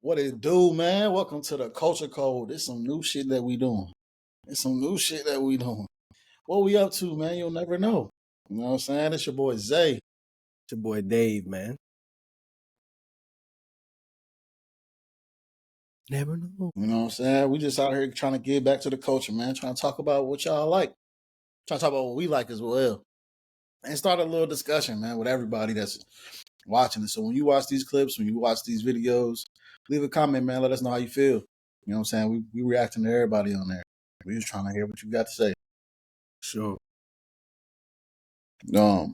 What it do, man? Welcome to the Culture Code. It's some new shit that we doing. What we up to, man? You'll never know. You know what I'm saying? It's your boy Zay. It's your boy Dave, man. Never know. You know what I'm saying? We just out here trying to get back to the culture, man. Trying to talk about what y'all like. Trying to talk about what we like as well. And start a little discussion, man, with everybody that's watching it. So when you watch these clips, when you watch these videos, leave a comment, man. Let us know how you feel. You know what I'm saying? We reacting to everybody on there. We just trying to hear what you got to say. Sure. Y'all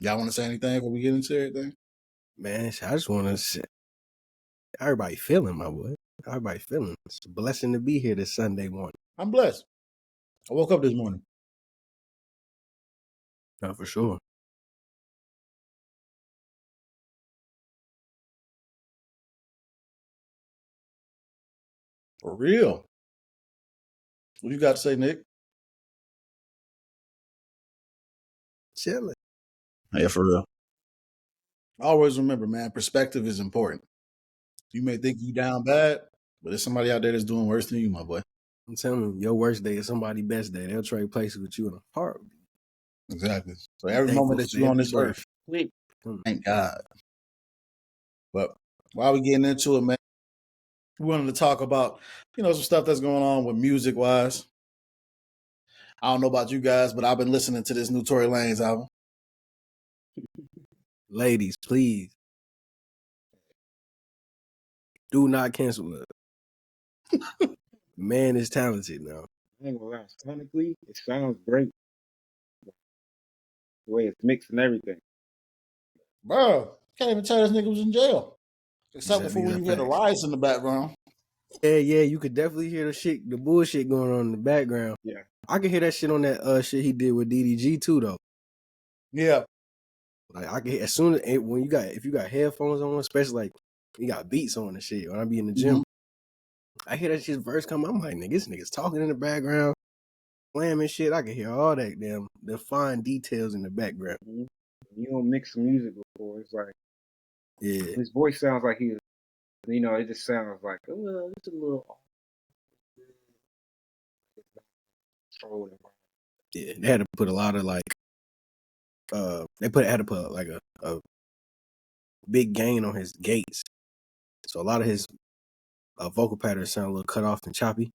want to say anything before we get into everything? Man, I just want to say, everybody feeling, my boy. Everybody feeling. It's a blessing to be here this Sunday morning. I'm blessed. I woke up this morning. Not for sure. For real. What you got to say, Nick? Chilling. Yeah, for real. Always remember, man, perspective is important. You may think you down bad, but there's somebody out there that's doing worse than you, my boy. I'm telling you, your worst day is somebody's best day. They'll trade places with you in a heartbeat. Exactly. So every moment that you're on this earth, thank God. But while we getting into it, man, we wanted to talk about, some stuff that's going on with music-wise. I don't know about you guys, but I've been listening to this new Tory Lanez album. Ladies, please. Do not cancel it. Man is talented now. I ain't gonna lie. Sonically, it sounds great. The way it's mixed and everything. Bro, can't even tell this nigga was in jail. Except for when you hear the riots in the background. Yeah, you could definitely hear the bullshit going on in the background. Yeah. I can hear that shit on that shit he did with DDG too, though. Yeah. Like I can hear if you got headphones on, especially like you got beats on and shit. When I be in the gym, I hear that shit verse come. I'm like, nigga, this nigga's talking in the background, slamming shit. I can hear all that the fine details in the background. You don't mix some music before. It's like, yeah, his voice sounds like he, it just sounds like it's a little. Yeah, they had to put a lot of like, had to put like a big gain on his gates, so a lot of his vocal patterns sound a little cut off and choppy,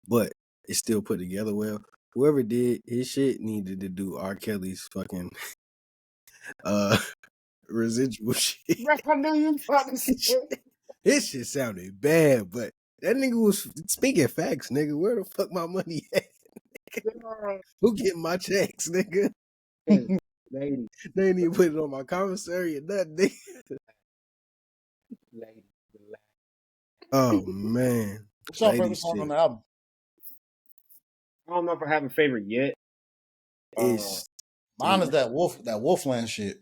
but it's still put together well. Whoever did his shit needed to do R. Kelly's fucking residual shit. I knew you fucking shit. His shit sounded bad, but that nigga was speaking facts, nigga. Where the fuck my money at? Who getting my checks, nigga? Lady. They ain't even put it on my commissary or nothing, nigga. Lady. Oh man. What's your favorite song on the album? I don't know if I have a favorite yet. Mine is that Wolfland shit.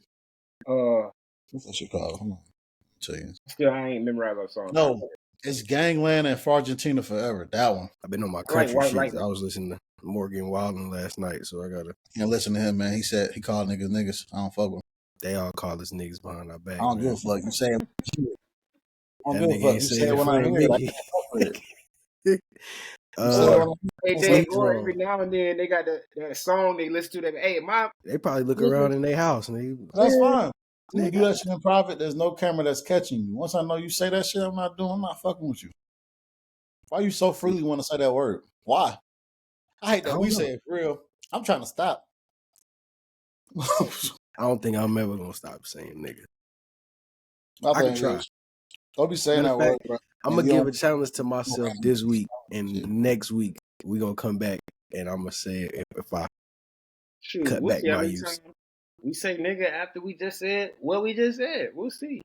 What's that shit called? Hold on. I'll tell you. Still, I ain't memorized that song. No, it's Gangland and Fargentina Forever. That one. I've been on my country shit. I was listening to Morgan Wallen last night, so I gotta. Listen to him, man. He said he called niggas. I don't fuck with him. They all call us niggas behind our back. I don't give a fuck. You say it. I don't give a fuck. You say it when I hear it. They go every now and then. They got that song they listen to. They probably look around in their house. That's fine. You do that shit in private. There's no camera that's catching you. Once I know you say that shit, I'm not fucking with you. Why you so freely want to say that word? Why? I hate that we say it for real. I'm trying to stop. I don't think I'm ever gonna stop saying nigga. I can try. Don't be saying that word, bro. I'm gonna give a challenge to myself this week, and next week we gonna come back, and I'm gonna say it if I cut back my use. We say nigga after we just said what we just said. We'll see.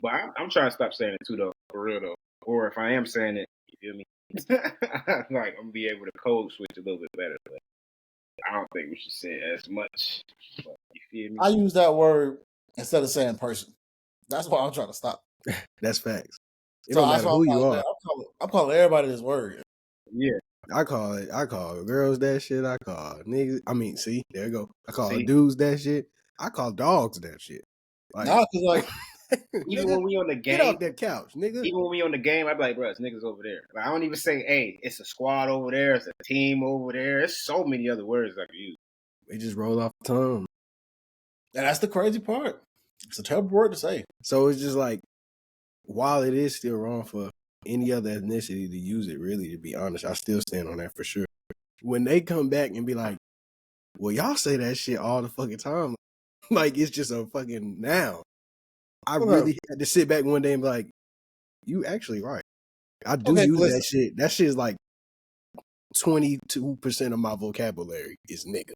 But I'm trying to stop saying it too, though, for real though. Or if I am saying it, you feel me? Like I'm gonna be able to code switch a little bit better. But I don't think we should say it as much. But you feel me? I use that word instead of saying person. That's why I'm trying to stop. That's facts. It don't matter who you are. I'm calling everybody this word. Yeah. I call girls that shit. I call niggas. See, there you go. I call dudes that shit. I call dogs that shit. Nah, cause Even Nigga, when we on the get game, off that couch, nigga. even when we on the game, I be like, bro, it's niggas over there. Like, I don't even say, hey, it's a squad over there, it's a team over there. There's so many other words I can use. They just roll off the tongue. And that's the crazy part. It's a terrible word to say. So it's just like, while it is still wrong for any other ethnicity to use it, really, to be honest, I still stand on that for sure. When they come back and be like, well, y'all say that shit all the fucking time. Like, it's just a fucking noun. I really had to sit back one day and be like, you actually right. I do use that shit. That shit is like 22% of my vocabulary is nigga.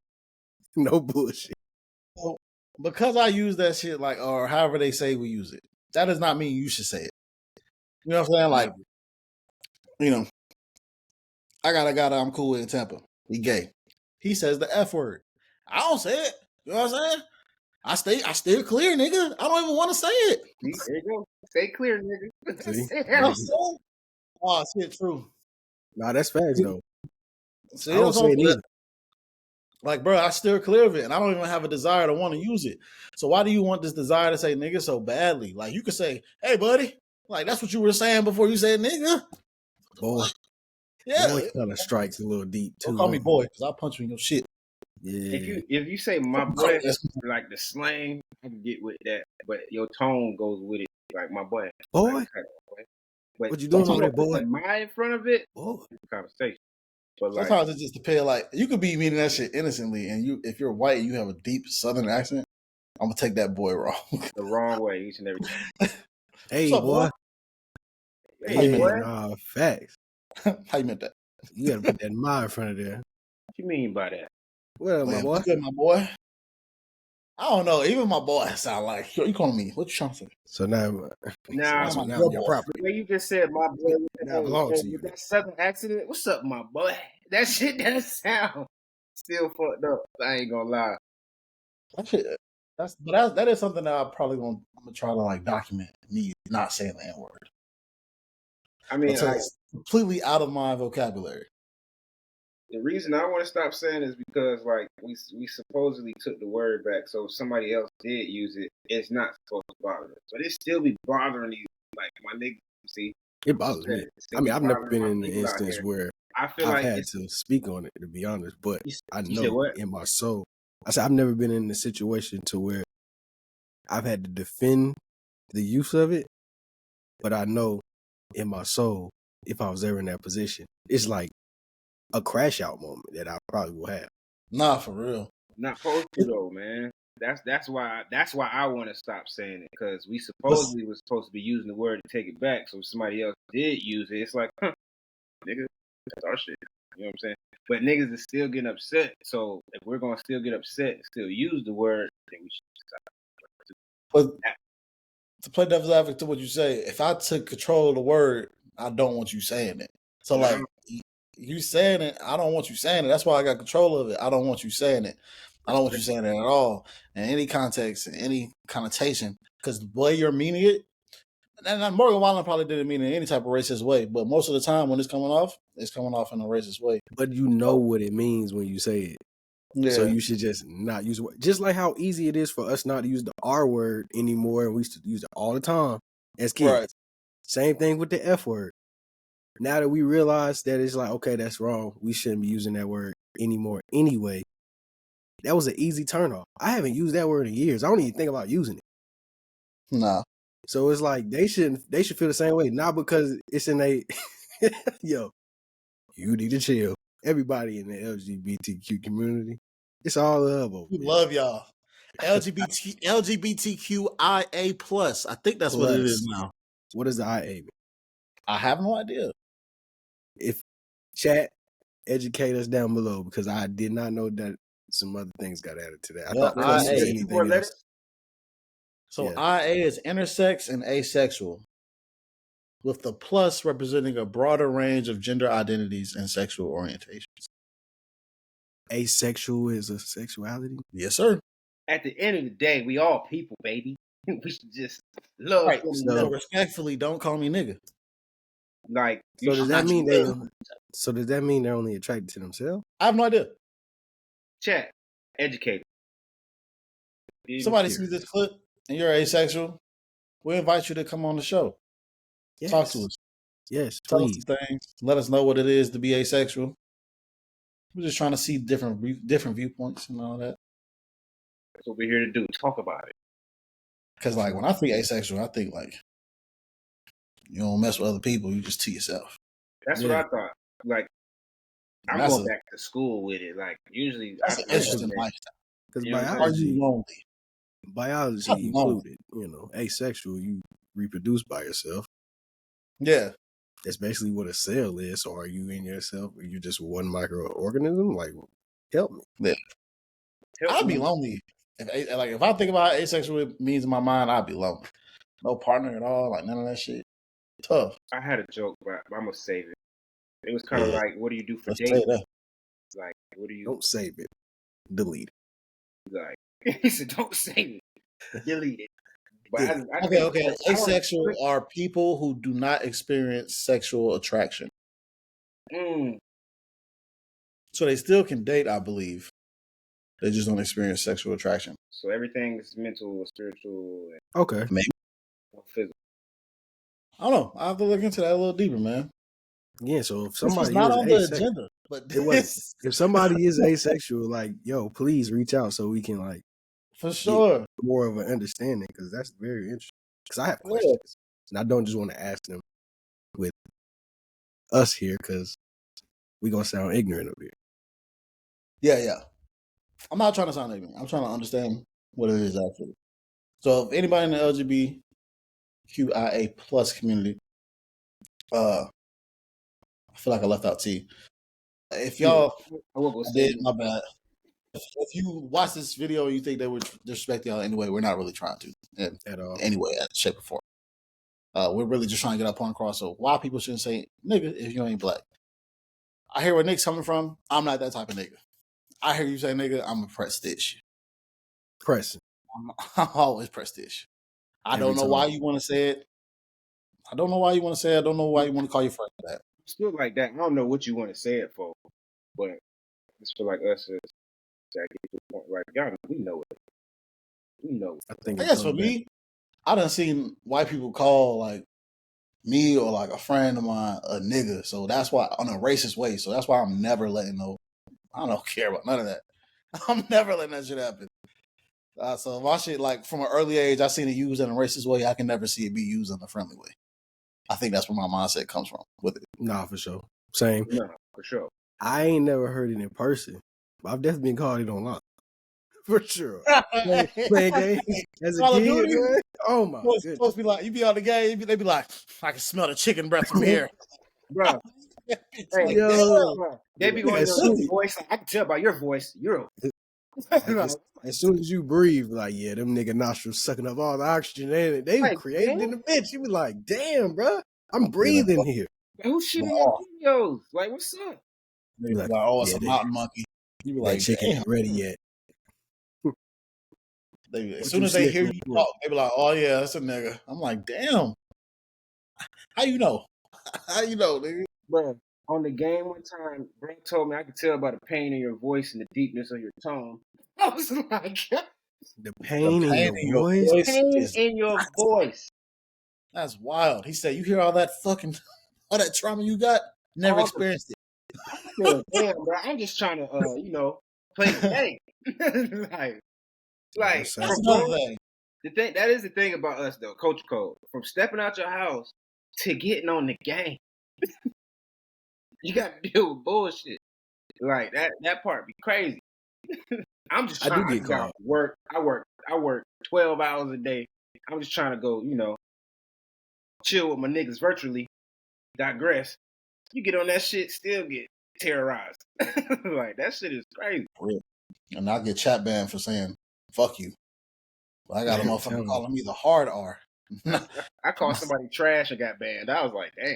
No bullshit. So, because I use that shit, like, or however they say we use it, that does not mean you should say it. You know what I'm saying? Like, you know, I got a guy that I'm cool with in Tampa. He gay. He says the F word. I don't say it. You know what I'm saying? I stay clear, nigga. I don't even want to say it. There you go. Stay clear, nigga. See? Oh, shit, true. Nah, that's facts though. See, I don't say it either. Like, bro, I steer clear of it, and I don't even have a desire to want to use it. So why do you want this desire to say nigga so badly? Like, you could say, hey, buddy. Like, that's what you were saying before you said nigga. Boy. Yeah. Boy kind of strikes a little deep, too. Don't call me boy, because I'll punch you in your shit. Yeah. If you say my boy, like the slang, I can get with that, but your tone goes with it. Like my boy. Boy? Like, but What you doing over there, boy? My in front of it, boy. Conversation. But like, sometimes it's just depends. Like, you could be meaning that shit innocently, and if you're white and you have a deep Southern accent, I'm gonna take that boy wrong. The wrong way each and every time. Hey, up, boy. Hey, nah, facts. How you meant that? You gotta put that "my" in front of there. What you mean by that? Well, my boy. Good, my boy. I don't know. Even my boy sound like, yo, you calling me? What you trying to say? So now your property. The way you just said, my boy, now belongs to you. That Southern accent. What's up, my boy? That shit doesn't sound still fucked up. I ain't gonna lie. That is something that I'm gonna try to like document me not saying the N-word. I mean, it's completely out of my vocabulary. The reason I want to stop saying is because like we supposedly took the word back, so if somebody else did use it, it's not supposed to bother us. But it still be bothering you, like my niggas. See, it bothers me. I mean, I've never been in the instance where I've had to speak on it, to be honest. But I know in my soul, I said I've never been in a situation to where I've had to defend the use of it. But I know in my soul, if I was ever in that position, it's like a crash out moment that I probably will have. Nah, for real. Not supposed to though, man. That's why I want to stop saying it, because we supposedly was supposed to be using the word to take it back. So if somebody else did use it, it's like, nigga, that's our shit. You know what I'm saying? But niggas is still getting upset. So if we're gonna still get upset and still use the word, then we should stop. But to play devil's advocate to what you say, if I took control of the word, I don't want you saying it. So like, you saying it, I don't want you saying it. That's why I got control of it. I don't want you saying it. I don't want you saying it at all in any context, in any connotation, because the way you're meaning it, and Morgan Wallen probably didn't mean it in any type of racist way, but most of the time when it's coming off in a racist way. But you know what it means when you say it. Yeah. So you should just not use it. Just like how easy it is for us not to use the R word anymore, and we used to use it all the time as kids. Right. Same thing with the F word. Now that we realize that it's like, okay, that's wrong, we shouldn't be using that word anymore anyway. That was an easy turnoff. I haven't used that word in years. I don't even think about using it. No. So it's like they should feel the same way. Not because it's in a yo, you need to chill. Everybody in the LGBTQ community, it's all love over there. We love y'all. LGBTQIA plus. I think that's what it is now. What does the IA mean? I have no idea. If chat, educate us down below, because I did not know that some other things got added to that. I thought plus was anything else. So IA is intersex and asexual, with the plus representing a broader range of gender identities and sexual orientations. Asexual is a sexuality? Yes, sir. At the end of the day, we all people, baby. We should just love. Right. So respectfully, don't call me nigga. Like, so does that mean they're only attracted to themselves? I have no idea. Chat, educated. Somebody sees this clip and you're asexual, we invite you to come on the show. Yes. Talk to us. Yes, Tell us please. some things. Let us know what it is to be asexual. We're just trying to see different viewpoints and all that. That's what we're here to do. Talk about it. Because like when I think asexual, I think like you don't mess with other people. You just to yourself. That's what I thought. Like I'm That's going back to school with it. Like usually, That's an interesting lifestyle. Because You know, Are you lonely? biology Nothing wrong. included, you know, asexual, you reproduce by yourself. Yeah. That's basically what a cell is. So are you in yourself? Or you just one microorganism? Like, help me. Yeah. I'd be lonely. If I think about asexual, it means in my mind, I'd be lonely. No partner at all, like none of that shit. Tough. I had a joke, but I'm gonna save it. It was kind of like, what do you do for Let's dating? say that. Like, what do you Don't save it. Delete it. like? He said, "Don't save it, delete it." But Yeah. I think Okay. Asexual are people who do not experience sexual attraction. So they still can date, I believe. They just don't experience sexual attraction. So everything is mental, spiritual, and Okay. physical. I don't know. I have to look into that a little deeper, man. Yeah, so if This was somebody not is on the asexual, agenda, but it was. If somebody is asexual, like, yo, please reach out so we can like for sure. more of an understanding, because that's very interesting. Because I have questions, and I don't just want to ask them with us here, because we gonna sound ignorant over here. Yeah. I'm not trying to sound ignorant. I'm trying to understand what it is actually. So if anybody in the LGBTQIA plus community, I feel like I left out T. If y'all did, my bad. If you watch this video and you think they would disrespect y'all anyway, we're not really trying to At all. anyway, shape or form. We're really just trying to get our point across. So why people shouldn't say nigga if you ain't black? I hear where Nick's coming from. I'm not that type of nigga. I hear you say nigga, I'm a prestige. Pressing. I'm always prestige. I Every don't know time. why you want to say it. I don't know why you want to say it. I don't know why you want to call your friend that. Still like that. I don't know what you want to say it for, but I just feel like us is that get to the point. Like y'all, we know it. We know it. I think I guess for me, I done seen white people call like me or like a friend of mine a nigga. So that's why on a racist way. So that's why I'm never letting I don't care about none of that. I'm never letting that shit happen. So my shit, like from an early age, I seen it used in a racist way. I can never see it be used in a friendly way. I think that's where my mindset comes from with it. Nah, for sure. Same. No, for sure. I ain't never heard it in person, but I've definitely been called it online. For sure. Playing games as a Call of kid, Duty? man. Oh my It's goodness. supposed to be like, you be on the game, they be like, I can smell the chicken breath from here. Bro, Like, Yo. damn. they be going As to your soon- voice. I can tell by your voice. You're as soon as you breathe, like, yeah, them nigga nostrils sucking up all the oxygen, and they Like, created damn. in the bitch. You be like, damn, bro, I'm breathing here. who's shitting on videos? Like, what's up? They be Like, like, oh, it's yeah, a they- mountain monkey. You be That like, chicken damn. ain't ready yet. As What soon you as they slick hear real you quick? talk, they be like, oh yeah, that's a nigga. I'm like, damn. How you know? How you know, nigga? Bro, on the game one time, bro told me I could tell by the pain in your voice and the deepness of your tone. I was like, The pain, pain in your voice. pain is in your voice. that's wild. He said, you hear all that fucking all that trauma you got? Never All the- experienced it. I said, damn, bro, I'm just trying to, play the game. like, That's That's from another going- thing. the thing that is the thing about us though, Coach Cole. From stepping out your house to getting on the game, you got to deal with bullshit. Like that part be crazy. I'm just I do trying get to called. work. I work 12 hours a day. I'm just trying to go, chill with my niggas virtually. Digress. You get on that shit, still get terrorized. Like that shit is crazy. And I get chat banned for saying, fuck you. But I got a Tell motherfucker me. calling me the hard R. I called somebody trash and got banned. I was like, damn.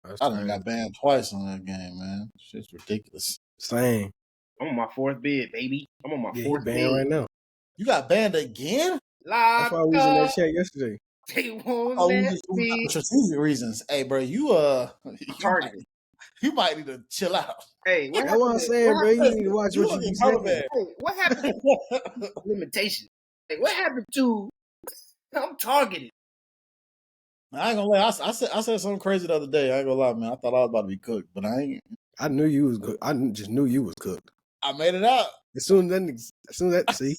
That's I done crazy. got banned twice on that game, man. Shit's ridiculous. Same. I'm on my fourth bid, baby. I'm on my Yeah, he fourth banned bid. right now. You got banned again? That's why we was in that chat yesterday. They won't Oh, let for me. strategic reasons. Hey, bro, Targeted. you might need to chill out. Hey, what That's what I'm happened? saying, bro. You happened- need to watch You what you gonna be get saying. Hey, what happened to limitation? Hey, what happened to I'm targeted. I ain't gonna lie. I said something crazy the other day. I ain't gonna lie, man. I thought I was about to be cooked, but I ain't. I knew you was good. I just knew you was cooked. I made it out. As soon as that, see,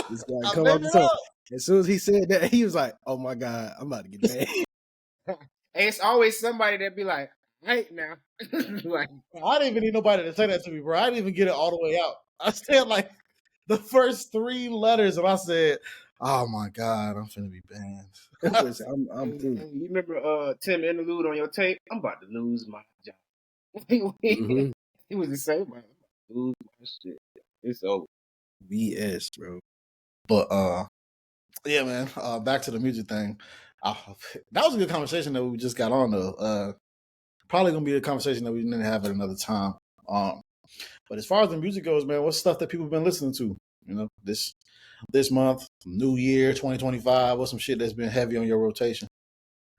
this guy I come made off the it top. out. As soon as he said that, he was like, "Oh my god, I'm about to get mad." Hey, it's always somebody that be like, "Hey, now," like, I didn't even need nobody to say that to me, bro. I didn't even get it all the way out. I said like the first 3 letters, and I said, "Oh my god, I'm finna be banned." I'm hey, through. you remember Tim Interlude on your tape? I'm about to lose my job. Mhm. He was the same. I'm about to lose my shit. It's over. BS, bro. But yeah, man. Back to the music thing. That was a good conversation that we just got on though. Probably gonna be a conversation that we didn't have at another time. But as far as the music goes, man, what's stuff that people have been listening to? You know, this month, New Year, 2025. What's some shit that's been heavy on your rotation?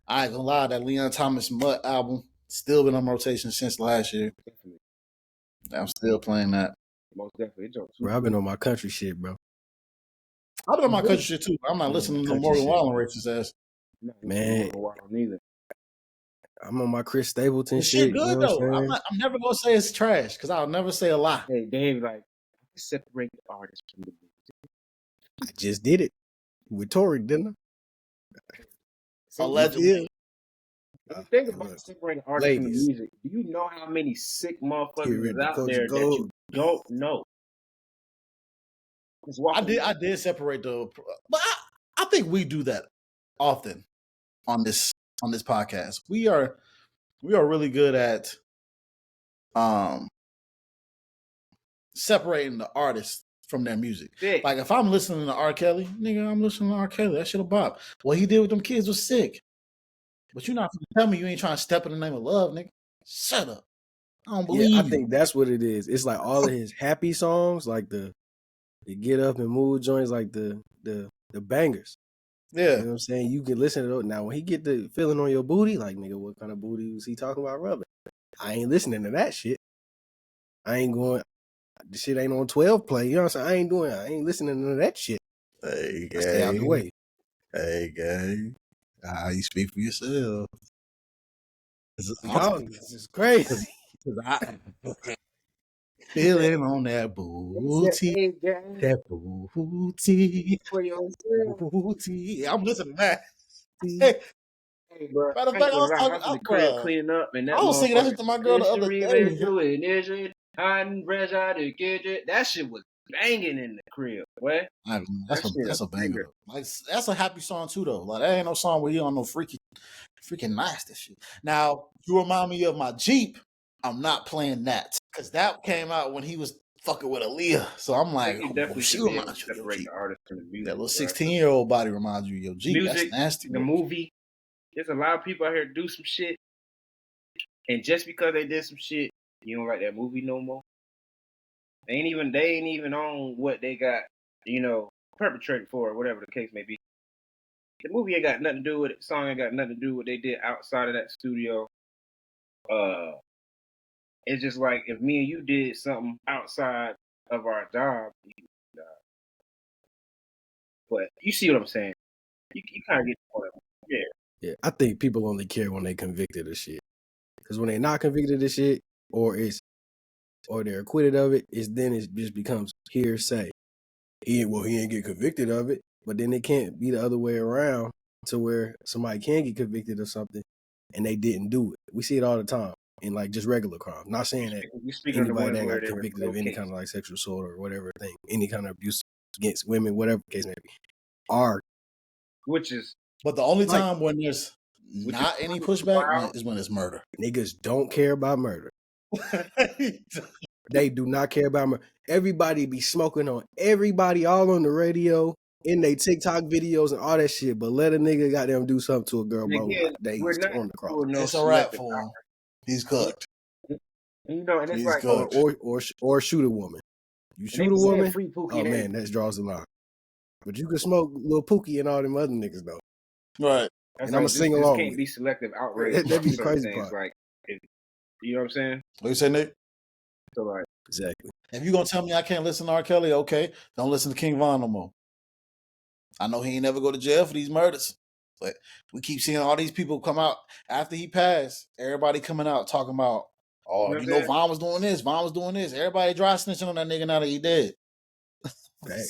I ain't gonna lie, that Leon Thomas Mutt album still been on rotation since last year. Definitely. I'm still playing that. Most definitely. It jumped Bro, I've been on my country shit, bro. I've been on my country shit too. But I'm not listening to country Morgan shit. Wallen racist ass. Man. Neither. I'm on my Chris Stapleton The shit. shit good You know though. what I'm saying? I'm never gonna say it's trash because I'll never say a lie. Hey, Dave, like, separate the artist from the music. I just did it with Tory, didn't I? Allegedly. Think about separating artists from the ladies. music. Do you know how many sick motherfuckers Here is in the out Culture there that Gold. you don't know? Just walk I away. did separate the, but I think we do that often on this podcast. We are really good at separating the artist from their music. Sick. Like if I'm listening to R. Kelly, nigga, I'm listening to R. Kelly. That shit a bop. What he did with them kids was sick. But you're not gonna tell me you ain't trying to step in the name of love, nigga. Shut up. I don't believe Yeah, I you. think that's what it is. It's like all of his happy songs, like the get up and move joints, like the bangers. Yeah. You know what I'm saying? You can listen to those. Now when he get the feeling on your booty, like nigga, what kind of booty was he talking about rubbing? I ain't listening to that shit. I ain't going. The shit ain't on 12 play. You know what I'm saying? I ain't listening to that shit. Hey, I stay out the way. Hey, gang. You speak for yourself. This is crazy. Feeling on that booty. That booty. For yourself. Booty. I'm listening to that. Hey, bro. Matter of fact, I was I was in the crib talking. cleaning up, and that I was singing that shit to my girl the other day. That shit was banging in the crib, boy. That's a banger. Like that's a happy song too, though. Like that ain't no song where you on no freaking nasty shit. Now you remind me of my Jeep. I'm not playing that because that came out when he was fucking with Aaliyah. So I'm like, she reminds you of your Jeep. That little 16-year-old body reminds you of your Jeep. Music, that's nasty. The movie. There's a lot of people out here do some shit, and just because they did some shit, you don't like that movie no more. They ain't even on what they got, perpetrated for, or whatever the case may be. The movie ain't got nothing to do with it. The song ain't got nothing to do with what they did outside of that studio. It's just like if me and you did something outside of our job, but you see what I'm saying. You kind of get the point. Yeah, I think people only care when they convicted of shit. Because when they're not convicted of shit, or they're acquitted of it, then it just becomes hearsay. He ain't get convicted of it, but then it can't be the other way around to where somebody can get convicted of something and they didn't do it. We see it all the time in like just regular crime. Not saying that anybody that got convicted of any kind of like sexual assault or whatever thing, any kind of abuse against women, whatever the case may be, are. But the only time when there's not any pushback is when it's murder. Niggas don't care about murder. They do not care about murder. Everybody be smoking on everybody all on the radio, in they TikTok videos and all that shit, but let a nigga goddamn do something to a girl, bro. Again, He's on the cross. It's a wrap for him. He's cooked. And it's he's like cooked. Or shoot a woman. You shoot a woman, oh man, that draws the line. But you can smoke Lil Pookie and all them other niggas though. Right. And I'm gonna sing along. Can't be selective outrage. That'd be the crazy part. Like, you know what I'm saying? What you say, Nick? So like, exactly. If you're gonna tell me I can't listen to R. Kelly, okay, don't listen to King Von no more. I know he ain't never go to jail for these murders. But we keep seeing all these people come out after he passed. Everybody coming out talking about, oh, you know, Von was doing this. Von was doing this. Everybody dry snitching on that nigga now that he dead.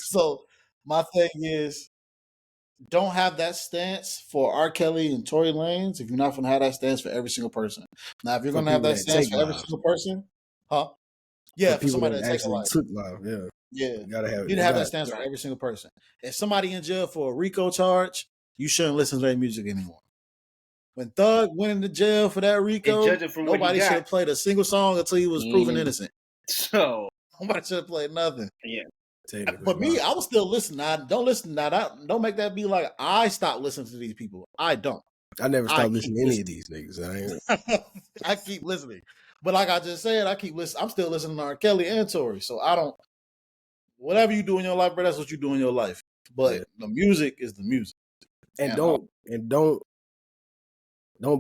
So my thing is, don't have that stance for R. Kelly and Tory Lanez if you're not going to have that stance for every single person. Now, if you're going to have that stance for every single person, yeah, for somebody that takes a life. Took life, yeah. You gotta have, you have that stance for every single person. If somebody in jail for a RICO charge, you shouldn't listen to their music anymore. When Thug went into jail for that RICO, nobody should have played a single song until he was proven innocent. So nobody should have played nothing. Yeah. But me, I was still listening. Don't listen now. Don't make that be like I stopped listening to these people. I don't. I never stopped listening to any of these niggas. I keep listening. But like I just said, I keep listening. I'm still listening to R. Kelly and Tory. So I don't. Whatever you do in your life, bro, that's what you do in your life. But the music is the music. And don't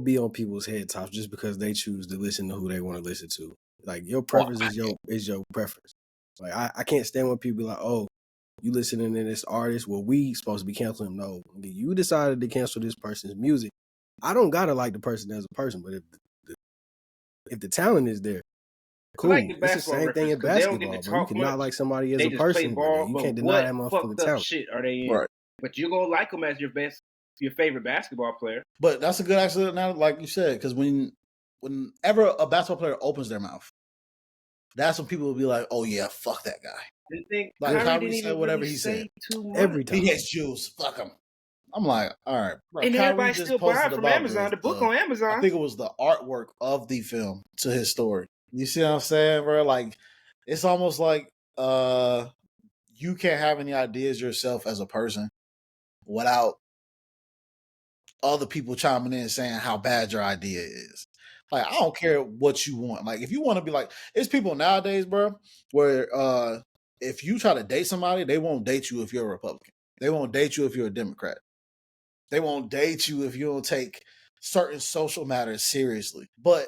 be on people's head tops just because they choose to listen to who they want to listen to. Like your preference is your preference. Like I can't stand when people be like, oh, you listening to this artist, well, we supposed to be canceling him. No, you decided to cancel this person's music. I don't gotta like the person as a person, but if the talent is there, cool. Like it's the same thing in basketball, bro. You cannot like somebody as a person, bro. You can't deny that motherfucking talent. Shit are they in? Right. But you're gonna like them as your favorite basketball player. But that's a good accident now, like you said, because whenever a basketball player opens their mouth, that's when people will be like, "Oh yeah, fuck that guy." Like Kyrie said whatever he said. Every time he gets juice, fuck him. I'm like, all right, bro. And everybody still buying from Amazon. The book on Amazon. I think it was the artwork of the film to his story. You see what I'm saying, bro? Like, it's almost like you can't have any ideas yourself as a person without other people chiming in saying how bad your idea is. Like, I don't care what you want. Like, if you want to be like, it's people nowadays, bro, where if you try to date somebody, they won't date you if you're a Republican. They won't date you if you're a Democrat. They won't date you if you don't take certain social matters seriously. But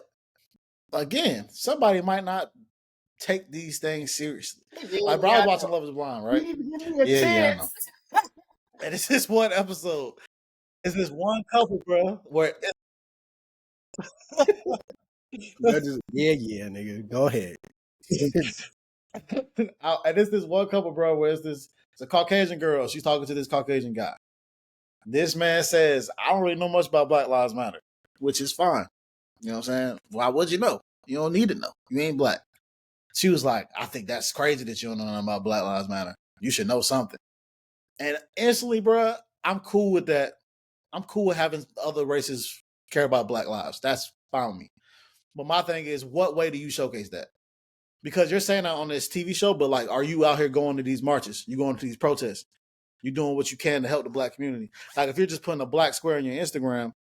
again, somebody might not take these things seriously. Like, bro, I was watching Love is Blind, right? Yeah, I know. And it's this one episode. It's this one couple, bro, where yeah, nigga. Go ahead. And it's this one couple, bro, where it's a Caucasian girl. She's talking to this Caucasian guy. This man says, I don't really know much about Black Lives Matter, which is fine. You know what I'm saying? Why would you know? You don't need to know. You ain't black. She was like, I think that's crazy that you don't know nothing about Black Lives Matter. You should know something. And instantly, bro, I'm cool with that. I'm cool with having other races care about Black lives. That's fine with me. But my thing is, what way do you showcase that? Because you're saying that on this TV show, but like, are you out here going to these marches? You going to these protests? You doing what you can to help the black community? Like, if you're just putting a black square in your Instagram,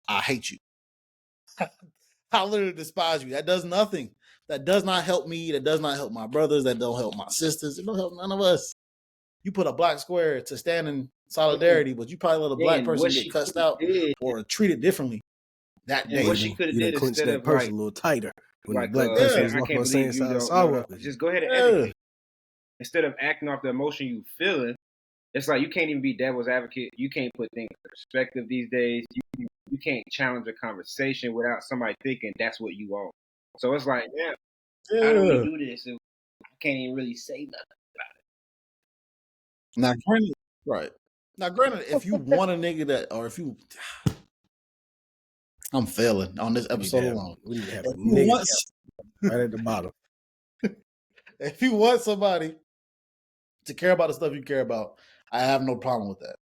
I hate you. I literally despise you. That does nothing. That does not help me. That does not help my brothers. That don't help my sisters. It don't help none of us. You put a black square to stand in solidarity, but you probably let a black person get cussed out or treated differently that day. What she could have did instead of person a little tighter. When like, black person was I can't believe you don't. Just go ahead and educate. Instead of acting off the emotion you feeling, it's like you can't even be devil's advocate. You can't put things in perspective these days. You can't challenge a conversation without somebody thinking that's what you want. So it's like, how do we do this? If I can't even really say nothing about it. Now, granted, if you want a nigga that, or if you, I'm failing on this episode alone. We need to have a nigga right at the bottom. If you want somebody to care about the stuff you care about, I have no problem with that.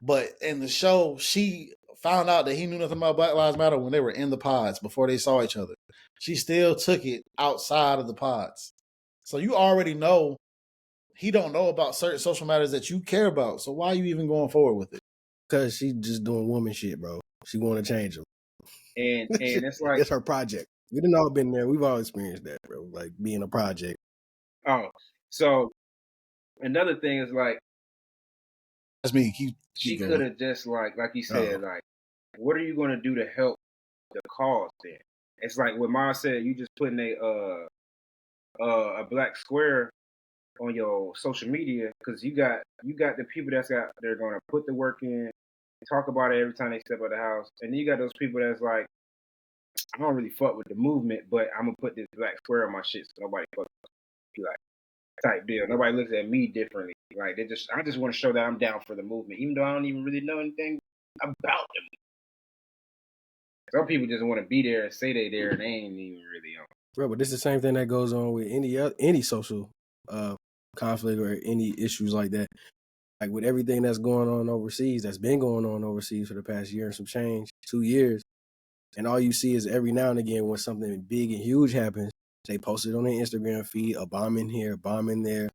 But in the show, she found out that he knew nothing about Black Lives Matter when they were in the pods before they saw each other. She still took it outside of the pods. So you already know he don't know about certain social matters that you care about. So why are you even going forward with it? Because she just doing woman shit, bro. She want to change them. And it's like... It's her project. We done all been there. We've all experienced that, bro. Like, being a project. Oh, so another thing is like... That's me. She could have just like you said, like, what are you going to do to help the cause then? It's like what Ma said, you just putting a black square on your social media because you got the people they're gonna put the work in, talk about it every time they step out of the house, and then you got those people that's like, I don't really fuck with the movement, but I'm gonna put this black square on my shit so nobody fucks with me, like type deal. Nobody looks at me differently. Like I just want to show that I'm down for the movement, even though I don't even really know anything about them. Some people just want to be there and say they there, and they ain't even really on. Bro, but this is the same thing that goes on with any social conflict or any issues like that. Like with everything that's going on overseas, that's been going on overseas for the past year and some change, 2 years, and all you see is every now and again when something big and huge happens, they post it on their Instagram feed, a bombing here, a bombing there.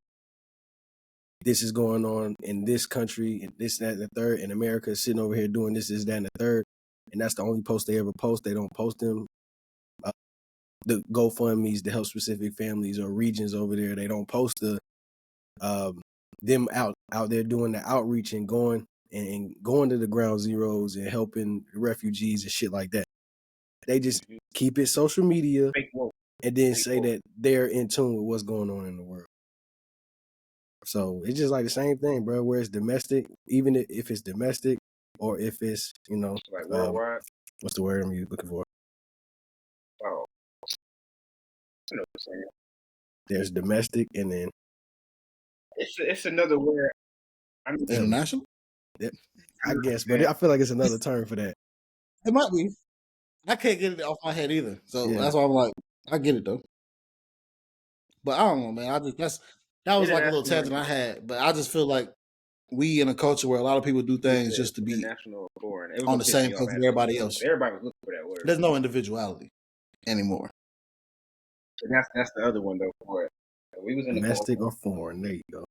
This is going on in this country, and this, that, and the third, and America is sitting over here doing this, that, and the third, and that's the only post they ever post. They don't post them. The GoFundMe's to help specific families or regions over there. They don't post them out there doing the outreach and going to the ground zeros and helping refugees and shit like that. They just keep it social media and then say that they're in tune with what's going on in the world. So it's just like the same thing, bro, where it's domestic, even if it's domestic or if it's, like worldwide. What's the word I'm looking for? Oh. I know what you're saying. There's domestic and then it's another word. International? I guess, but I feel like it's another term for that. It might be. I can't get it off my head either. So that's why I'm like, I get it though. But I don't know, man. That was like a little tangent I had, but I just feel like we in a culture where a lot of people do things just to be on the same page as everybody else. Everybody was looking for that word. There's no individuality anymore. And that's the other one though for it. We was in domestic or foreign. There you go.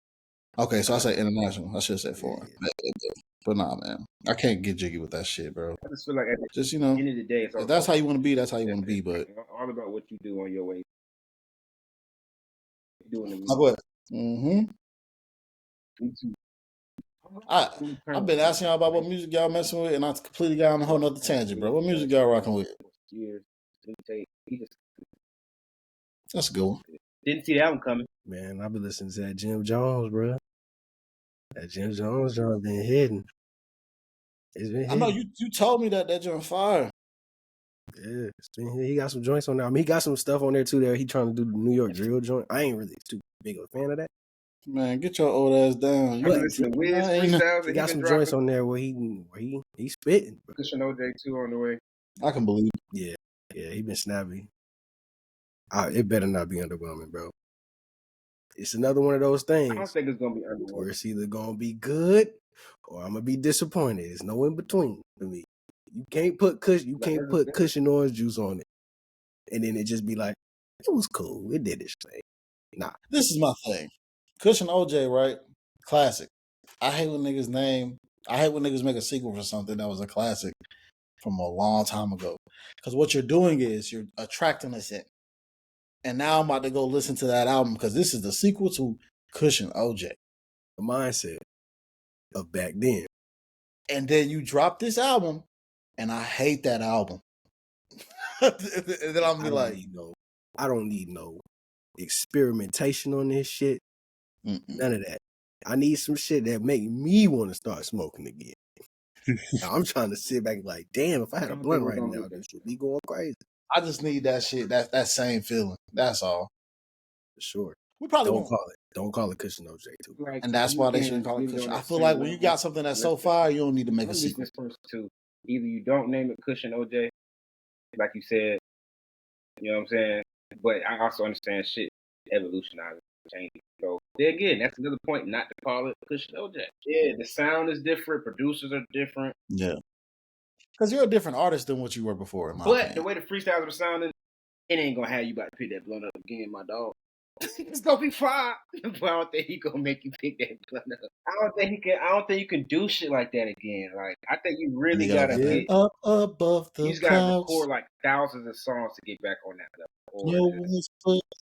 Okay, so I say international. I should have said foreign. Yeah. But nah, man. I can't get jiggy with that shit, bro. I just feel like at the end of the day, if that's how you want to be, that's how you want to be. But all about what you do on your way. Doing the what? Mm-hmm. Me too. I've been asking y'all about what music y'all messing with, and I completely got on a whole nother tangent, bro. What music y'all rocking with? That's a good one. Didn't see that one coming. Man, I've been listening to that Jim Jones, bro. That Jim Jones joint been hidden. It's been hidden. I know you told me that joint fire. Yeah, he got some joints on there. I mean, he got some stuff on there too. There, he trying to do the New York drill joint. I ain't really too big of a fan of that. Man, get your old ass down. He got some joints on there where he spitting. Cushion OJ too on the way. I can believe it. Yeah, he been snappy. It better not be underwhelming, bro. It's another one of those things. I don't think it's gonna be underwhelming. Where it's either gonna be good or I'm gonna be disappointed. There's no in between for me. You can't put cushion orange juice on it, and then it just be like, it was cool. It did its thing. Nah, this is my thing. Cushion OJ, right? Classic. I hate when niggas make a sequel for something that was a classic from a long time ago. Because what you're doing is you're attracting us in. And now I'm about to go listen to that album because this is the sequel to Cushion OJ. The mindset of back then. And then you drop this album, and I hate that album. And then I'm be like, I don't need no experimentation on this shit. None of that. I need some shit that make me want to start smoking again. Now, I'm trying to sit back like, damn, if I had a blunt right now, this would be going crazy. I just need that shit, that same feeling. That's all. For sure. We probably don't call it Cushion OJ too. Like, and that's why they shouldn't call it Cushion. I feel like when you got something that's so fire, you don't need to make a sequel. Either you don't name it Cushion OJ, like you said, you know what I'm saying? But I also understand shit evolutionizing, changing. So again, that's another point not to call it Cushion OJ. Yeah, the sound is different, producers are different. Yeah. Because you're a different artist than what you were before. But the way the freestyles are sounding, it ain't gonna have you about to pick that blunt up again, my dog. It's gonna be fine. But I don't think he gonna make you pick that blunt up. I don't think you can do shit like that again. Like I think you really gotta get up above the clouds. Gotta record like thousands of songs to get back on that level.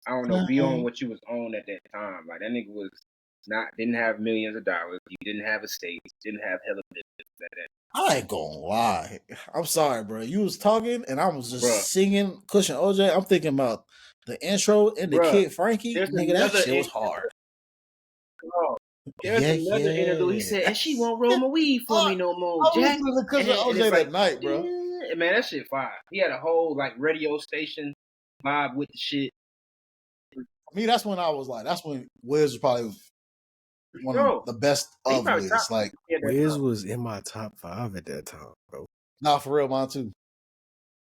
I don't know, be on what you was on at that time. Like that nigga was didn't have millions of dollars. He didn't have estates. Didn't have hella business. I ain't gonna lie. I'm sorry, bro. You was talking and I was just singing Cushion OJ. I'm thinking about the intro and the Kid Frankie. Nigga, that shit was hard. Oh, there's another interlude. He said, and she won't roll my weed for me no more, I was Jack. listening to Cause of And OJ it's that night, bro. Man, that shit fire. He had a whole like radio station vibe with the shit. I mean, that's when I was like, that's when Wiz was probably one of the best He of probably Wiz. Like, Wiz was in my top 5 at that time, bro. nah, for real, mine too.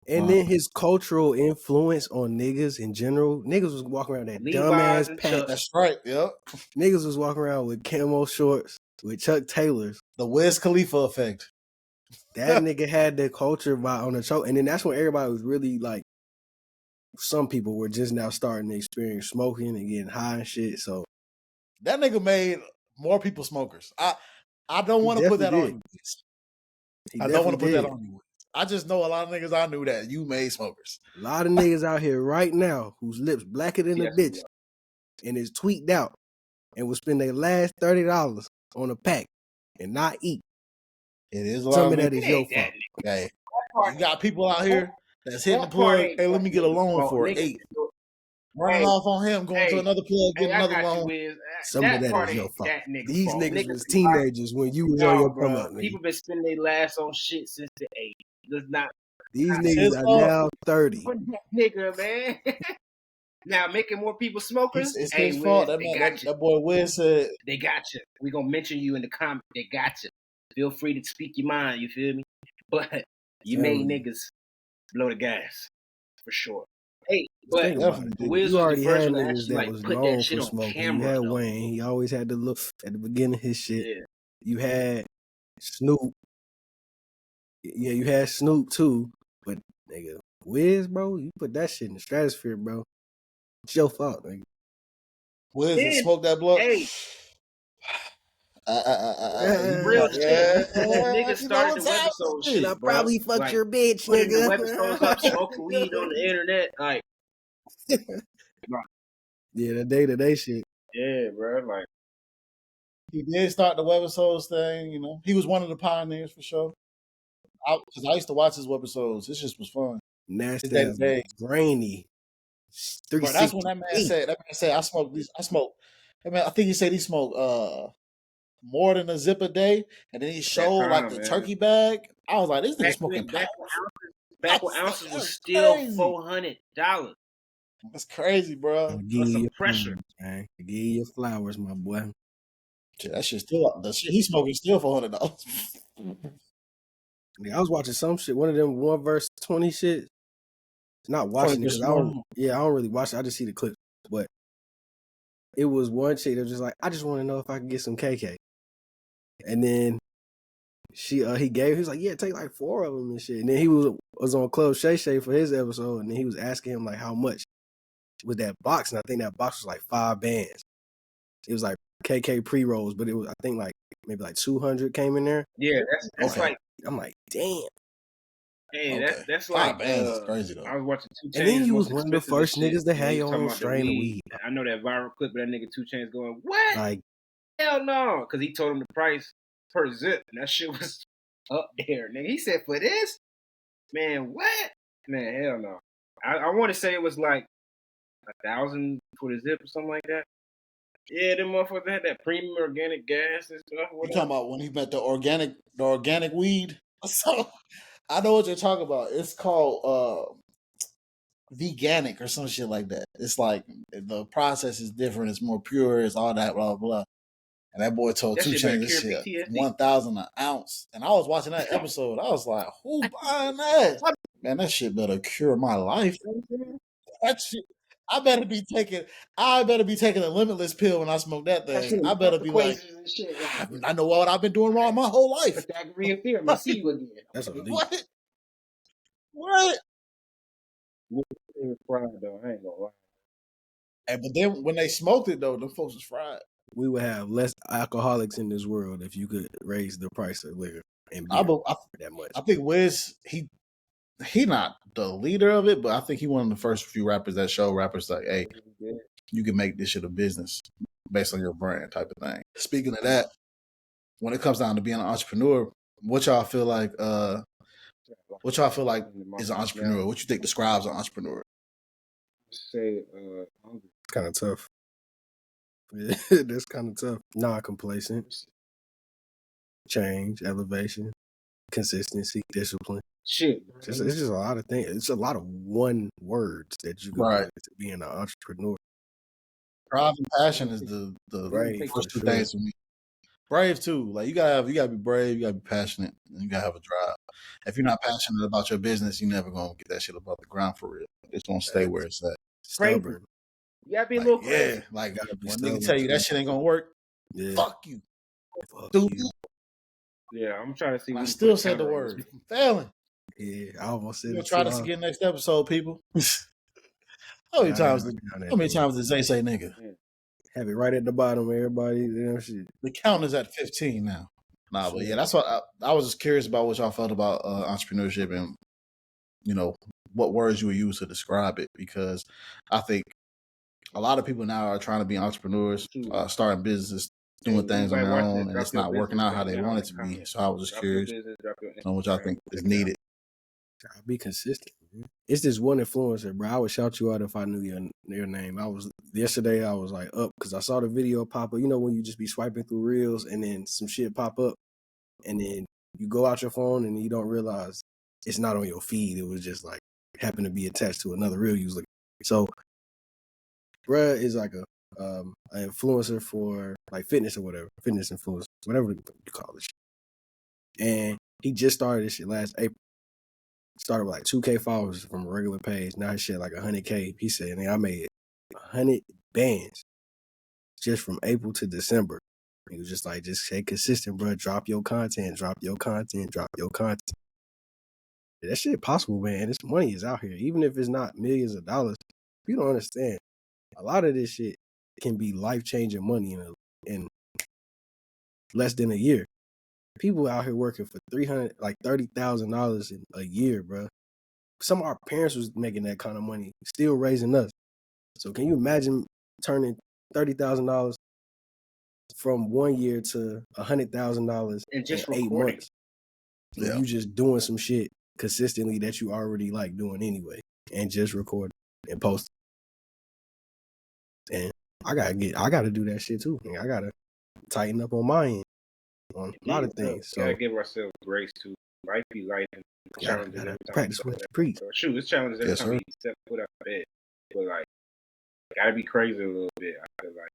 And then his cultural influence on niggas in general. Niggas was walking around that Levi's dumbass and patch. Chuck. That's right. Yep. Niggas was walking around with camo shorts, with Chuck Taylors. The Wiz Khalifa effect. That nigga had the culture on the show. And then that's when everybody was really like, some people were just now starting to experience smoking and getting high and shit. So that nigga made more people smokers. I don't want to put that on you. I don't want to put that on you. I just know a lot of niggas I knew that you made smokers. A lot of niggas out here right now whose lips blacker than a bitch and is tweaked out and will spend their last $30 on a pack and not eat. It is a Some lot of that is your fault. Hey, you got people out here that's hitting the plug. Hey, let me get a loan for $8. Running off on him, going to another plug, get another loan. Some of that is your fault. These niggas was teenagers when you was on your come up. People been spending their last on shit since the 80s. Does not. These niggas are now 30. Nigga, man. Now making more people smokers. It's his fault. That boy Wiz said they got you. We gonna mention you in the comment. They got you. Feel free to speak your mind. You feel me? But you made niggas blow the gas for sure. Hey, but Wiz you already had niggas niggas that was known for smoking. You had Wayne. He always had to look at the beginning of his shit. Yeah. You had Snoop. Yeah, you had Snoop too. But nigga, Wiz, bro, you put that shit in the stratosphere, bro. It's your fault, nigga. Wiz smoked that blood. Hey. Real shit. Nigga started the webisode shit. I probably fucked your bitch, nigga. The webisodes up, smoking weed on the internet, like. Yeah, the day-to-day shit. Yeah, bro. Like, he did start the webisodes thing. You know, he was one of the pioneers for sure. Because I used to watch his webisodes. This just was fun. Nasty as grainy. Bro, that's when that man said, I smoke. I mean, I think he said he smoked more than a zip a day, and then he showed like the turkey bag. I was like, this nigga smoking back when ounces was still $400. That's crazy, bro. That's some pressure. Man. Give you your flowers, my boy. Shit, that shit still the shit he's smoking still $400. I was watching some shit, one of them 1 verse 20 shit. Not watching it because I don't really watch it. I just see the clips. But it was one chick that was just like, I just want to know if I can get some KK. And then he was like, yeah, take like 4 of them and shit. And then he was on Club Shay Shay for his episode, and then he was asking him like how much with that box, and I think that box was like 5 bands. It was like KK pre-rolls, but it was, I think, like maybe like 200 came in there. Yeah, that's like, I'm like, damn. Hey, that's like that's crazy though. I was watching 2 Chainz. And then you was one of the first niggas that had your own strain of weed. I know that viral clip of that nigga 2 Chainz going, what? Like, hell no, because he told him the price per zip, and that shit was up there, nigga. He said for this, man, what? Man, hell no. I want to say it was like 1,000 for the zip or something like that. Yeah, them motherfuckers had that premium organic gas and stuff. You talking about when he met the organic weed? So I know what you're talking about. It's called veganic or some shit like that. It's like the process is different. It's more pure. It's all that blah blah. And that boy told 2 Chainz this shit 1,000 an ounce. And I was watching that episode. I was like, who buying that? Man, that shit better cure my life. That shit. I better be taking a limitless pill when I smoke that thing. I better be like, I know what I've been doing wrong my whole life. Reappear, I see you again. That's what. What? It was fried though. I ain't gonna lie. Hey, but then when they smoked it though, them folks was fried. We would have less alcoholics in this world if you could raise the price of liquor and beer that much. I think Wiz, he not the leader of it, but I think he one of the first few rappers that show rappers like, hey, you can make this shit a business based on your brand type of thing. Speaking of that, when it comes down to being an entrepreneur, what y'all feel like is an entrepreneur? What you think describes an entrepreneur? Say it's kind of tough. That's kind of tough. Non-complacent, change, elevation, consistency, discipline. Shit, bro. It's just a lot of things. It's a lot of one words that you can Right. put into being an entrepreneur. Drive and passion is the Brave, first for two sure. things for me. Brave too. Like you gotta be brave. You gotta be passionate. And you gotta have a drive. If you're not passionate about your business, you're never gonna get that shit above the ground for real. It's gonna stay where it's at. Stubborn. You gotta be a Like, little crazy. yeah, like Gotta be when stubborn, nigga tell you that too. shit ain't gonna work, Yeah. fuck you, Fuck dude. you. Yeah, I'm trying to see. I who still put a said the camera on word. this. I'm failing. Yeah, I almost said We'll it try too. this Huh? again next episode, people. How many times did Zay say nigga? Have it right at the bottom, everybody. You know, shit. The count is at 15 now. Nah, but yeah, that's what I was just curious about what y'all felt about entrepreneurship and, you know, what words you would use to describe it, because I think a lot of people now are trying to be entrepreneurs, starting businesses, doing things on their own, and it's not working out how they want it to be. So I was just curious on what y'all think is needed. I'll be consistent. Man. It's this one influencer, bro. I would shout you out if I knew your name. Yesterday I was like up because I saw the video pop up. You know when you just be swiping through reels and then some shit pop up, and then you go out your phone and you don't realize it's not on your feed. It was just like happened to be attached to another reel you was looking. So, bruh is like an influencer for like fitness or whatever, fitness influencer, whatever you call it. And he just started this shit last April. Started with like 2K followers from a regular page. Now his shit like 100K. He said, I made 100 bands just from April to December. He was just like, just stay consistent, bro. Drop your content, drop your content, drop your content. That shit possible, man. This money is out here. Even if it's not millions of dollars, you don't understand. A lot of this shit can be life-changing money in less than a year. People out here working for $30,000 in a year, bro. Some of our parents was making that kind of money, still raising us. So can you imagine turning $30,000 from 1 year to $100,000 And just in 8 recording. months? Yeah. You just doing some shit consistently that you already like doing anyway, and just record and post. And I gotta do that shit too. I gotta tighten up on my end on a lot of things. So gotta give ourselves grace too. Life be life, and challenges every time. Practice what you preach. So, shoot, it's challenges every time we step foot out of bed. But like, gotta be crazy a little bit. I feel like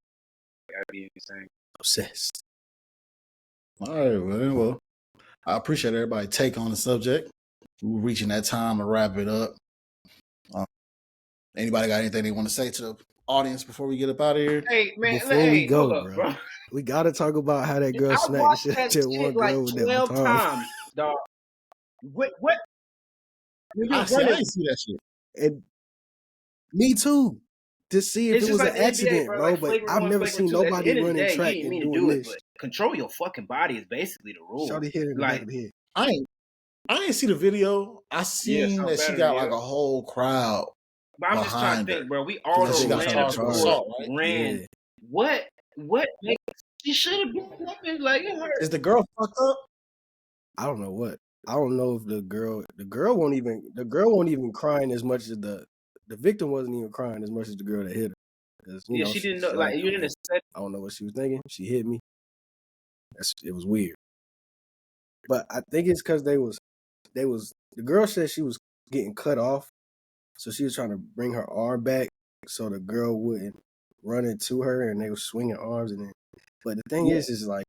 gotta be insane. Obsessed. All right, well, I appreciate everybody's take on the subject. We're reaching that time to wrap it up. Anybody got anything they want to say to the audience before we get up out of here? Hey man, before we go, bro, we gotta talk about how that girl snagged the shit to one girl with that 12 times, dog. What? I didn't see that shit. And me too. To see if it was an accident, bro. Like but I've never seen nobody running track and doing this. But control your fucking body is basically the rule. Shorty hit in the back of the head. I didn't see the video. I seen that she got like a whole crowd. But I'm just trying to think, bro. We all ran. Yeah. What makes she should have been looking like her? Is the girl fucked up? I don't know what. I don't know if the girl won't even crying as much as the victim wasn't even crying as much as the girl that hit her. You know, she didn't know. Like you didn't expect. I don't know what she was thinking. She hit me. It was weird. But I think it's because the girl said she was getting cut off. So she was trying to bring her arm back so the girl wouldn't run into her, and they were swinging arms. But the thing is like,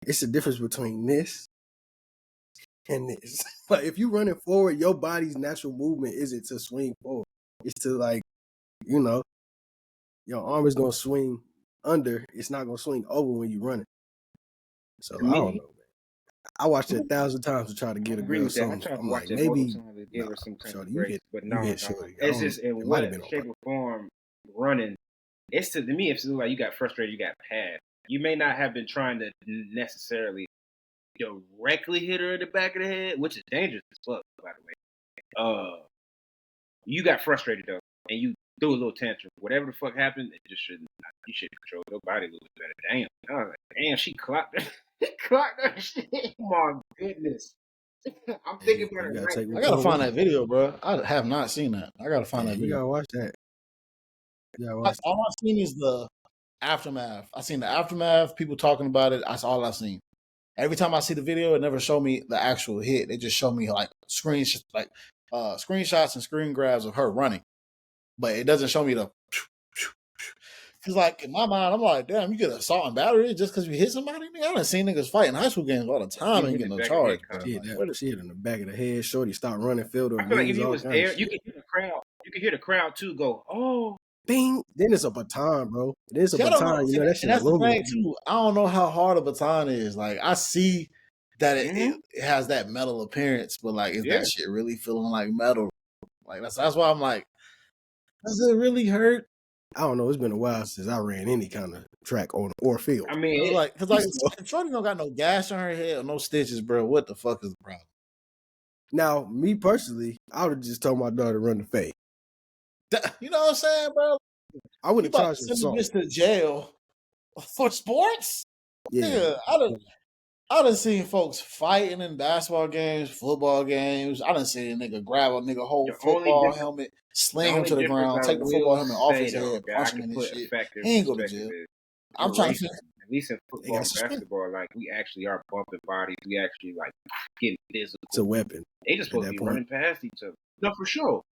it's the difference between this and this. Like, if you're running forward, your body's natural movement isn't to swing forward. It's to, like, you know, your arm is going to swing under. It's not going to swing over when you're running. So, I don't know. I watched it 1,000 times to try to get a girl something. I'm like, maybe give her some kind Shorty, of grace, but no. It's just in what shape or form running. It's to me, it's like you got frustrated, you got past. You may not have been trying to necessarily directly hit her in the back of the head, which is dangerous as fuck, by the way. You got frustrated though, and you threw a little tantrum. Whatever the fuck happened, it just shouldn't. You should control your body a little bit better. Damn, I was like, damn, she clocked her. Clocked her shit. My goodness. I'm thinking about it. I gotta find that video, bro. I have not seen that. I gotta find that video. You gotta watch that. All I've seen is the Aftermath. I seen the aftermath. People talking about it. That's all I've seen. Every time I see the video, it never show me the actual hit. They just show me like screenshots and screen grabs of her running, but it doesn't show me the. Cause like in my mind, I'm like, damn, you get assault and battery just because you hit somebody. Nigga, I done seen niggas fight in high school games all the time and get no charge. She hit in the back of the head. Shorty stopped running, filled her. I feel like if he was there, you could hear the crowd. You could hear the crowd too go, oh, bing. Then it's a baton, bro. It's a baton. You know that shit. That's the thing too. I don't know how hard a baton is. Like I see that it has that metal appearance, but like, is that shit really feeling like metal? Like that's why I'm like, does it really hurt? I don't know. It's been a while since I ran any kind of track on or field. I mean, because Shorty don't got no gash on her head or no stitches, bro. What the fuck is the problem? Now, me personally, I would have just told my daughter to run the fade. You know what I'm saying, bro? I wouldn't have charged her send this to jail for sports. Yeah, I done seen folks fighting in basketball games, football games. I done seen a nigga grab a nigga whole football helmet, sling him to the ground, take the football helmet off his head, punch him in his shit. He ain't go to jail. I'm trying to say, at least in football and basketball, like we actually are bumping bodies. We actually like getting physical. It's a weapon. They just supposed to be running past each other. No, for sure.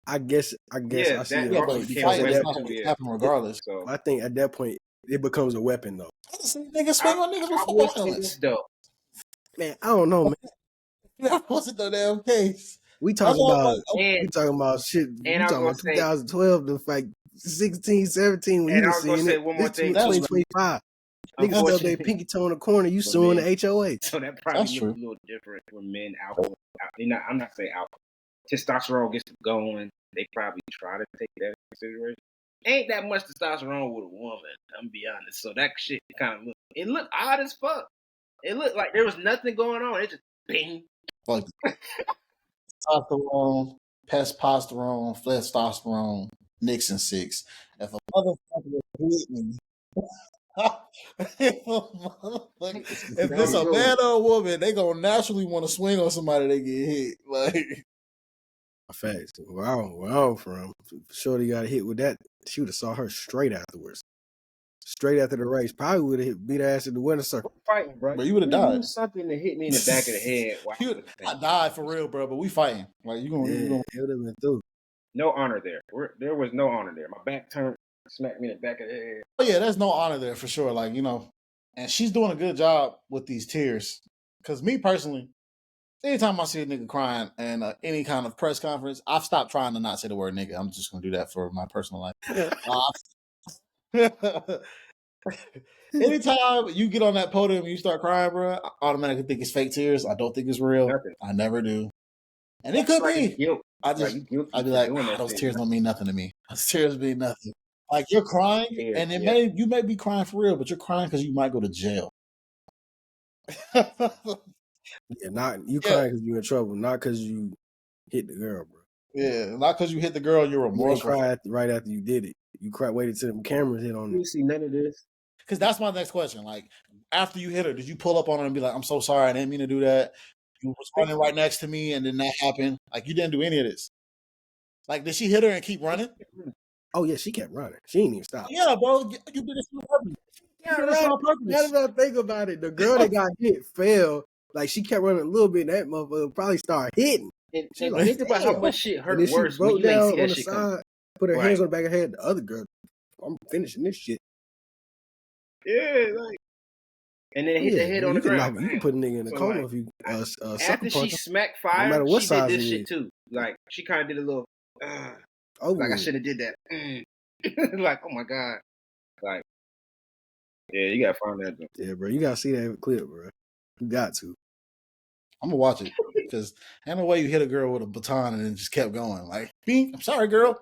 I guess I see it. Yeah, but fighting not gonna happen regardless. So I think at that point it becomes a weapon though. Niggas swing on niggas with football helmets. Man, I don't know, man. That wasn't the damn case. We talking about shit. We talking about 2012 to fight 16, 17 when you was seeing it. One more thing. 2025. Niggas still their pinky toe in the corner. You suing the HOA. So that probably is a little different when men alcohol. I'm not saying alcohol. Testosterone gets going. They probably try to take that into consideration. Ain't that much testosterone with a woman. I'm be honest. So that shit kind of looked odd as fuck. It looked like there was nothing going on. It just bing. Like testosterone, testosterone, Nixon 6. If a motherfucker hit me, if it's a man or a woman, they gonna naturally want to swing on somebody they get hit. Like facts. Where I'm from, Shorty got hit with that. She would have saw her straight afterwards. Straight after the race, probably would have beat her ass in the winter circle. Fighting, bro. But you would have died. Something that hit me in the back of the head. I died for real, bro. But we fighting. Like you gonna. It would have been through. No honor there. There was no honor there. My back turned, smacked me in the back of the head. Oh yeah, there's no honor there for sure. Like and she's doing a good job with these tears. Because me personally, anytime I see a nigga crying in any kind of press conference, I've stopped trying to not say the word nigga. I'm just gonna do that for my personal life. Anytime you get on that podium and you start crying, bro, I automatically think it's fake tears. I don't think it's real. I never do. And it could be. I'd be like, those tears don't mean nothing to me. Those tears mean nothing. Like you're crying, and you may be crying for real, but you're crying because you might go to jail. Crying because you're in trouble, not because you hit the girl, bro. Yeah, not because you hit the girl, you're remorseful. You cry right after you did it. You waited till the cameras hit on you. You see none of this. Because that's my next question. Like, after you hit her, did you pull up on her and be like, I'm so sorry, I didn't mean to do that? You were running right next to me, and then that happened. Like, you didn't do any of this. Like, did she hit her and keep running? Oh, yeah, she kept running. She didn't even stop. Yeah, bro. You did this on purpose. Yeah, right. Now that I think about it, the girl that got hit fell. Like, she kept running a little bit, and that motherfucker probably started hitting. And think about how much shit hurt worse when you ain't see that on the shit side, put her hands on the back of her head. The other girl, I'm finishing this shit. Yeah, like, and then hit the head on the ground. You can put a nigga in a coma if you after she smacked fire, no matter what she did this shit too. Like she kind of did a little, like I should have did that. Like oh my god, like yeah, you gotta find that. Yeah, bro, you gotta see that clip, bro. You got to. I'm gonna watch it because ain't no way you hit a girl with a baton and then just kept going. Like, bing, I'm sorry, girl.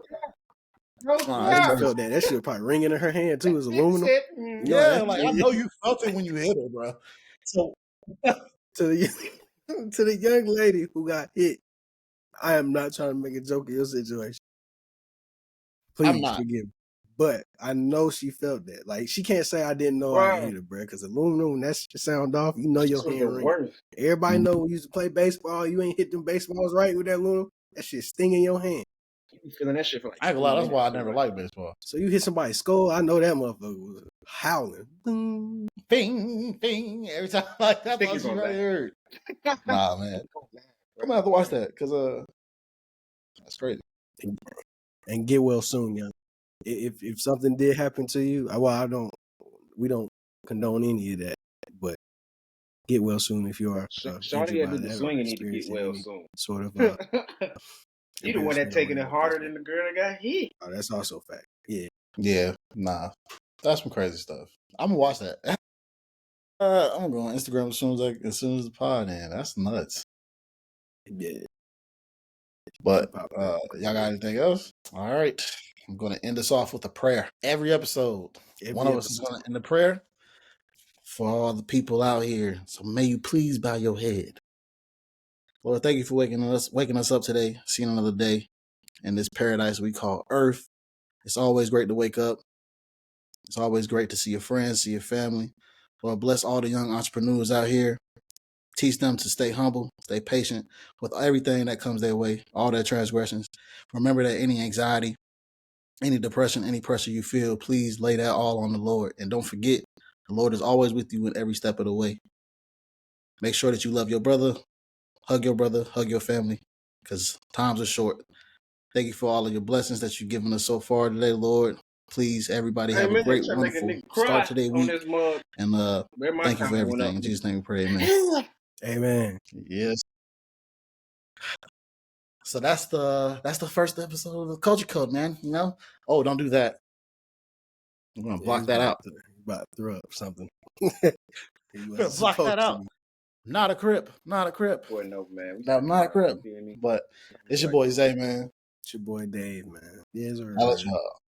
I felt that. That shit was probably ringing in her hand too. It was aluminum. Yeah, like I know you felt it when you hit her, bro. So to the young lady who got hit, I am not trying to make a joke of your situation. Please forgive me. But I know she felt that. Like she can't say I didn't know I hit her, bro. Because aluminum, when that shit sound off, you know your hand ring. Everybody know when you used to play baseball, you ain't hit them baseballs right with that aluminum. That shit sting in your hand. You be feeling that shit for like I ain't gonna lie, 20 that's why I minutes, never so, liked baseball. So you hit somebody's skull, I know that motherfucker was howling. Boom. Bing, bing, every time. Like, that's think all you're she gonna really heard. laugh. Nah, man. I'm gonna have to watch that because that's crazy. And get well soon, young. If something did happen to you, we don't condone any of that, but get well soon if you are Shawty injured that by do the that or swinging need to get experiencing well any soon. sort of You the one that embarrassment or taking it whatever. harder than the girl that got hit. Oh, that's also a fact. Yeah. Yeah, nah, that's some crazy stuff. I'm gonna watch that. I'm gonna go on Instagram as soon as the pod ends. That's nuts. Yeah. But Pop y'all got anything else? All right, I'm gonna end us off with a prayer. Every episode, one of us is gonna end a prayer for all the people out here. So may you please bow your head. Lord, thank you for waking us up today, seeing another day in this paradise we call Earth. It's always great to wake up. It's always great to see your friends, see your family. Lord, bless all the young entrepreneurs out here. Teach them to stay humble, stay patient with everything that comes their way, all their transgressions. Remember that any anxiety, any depression, any pressure you feel, please lay that all on the Lord. And don't forget, the Lord is always with you in every step of the way. Make sure that you love your brother, hug your family, because times are short. Thank you for all of your blessings that you've given us so far today, Lord. Please, everybody, have a great, wonderful start to their week. And thank you for everything. In Jesus' name we pray, amen. Amen. Yes. So that's the first episode of the Culture Code, man. You know? Oh, don't do that. I'm gonna block that out. About to throw up something. Block that out. Not a Crip. Boy, no, man. Not a Crip. But it's your boy Zay, man. It's your boy Dave, man. Yes, I'll let y'all.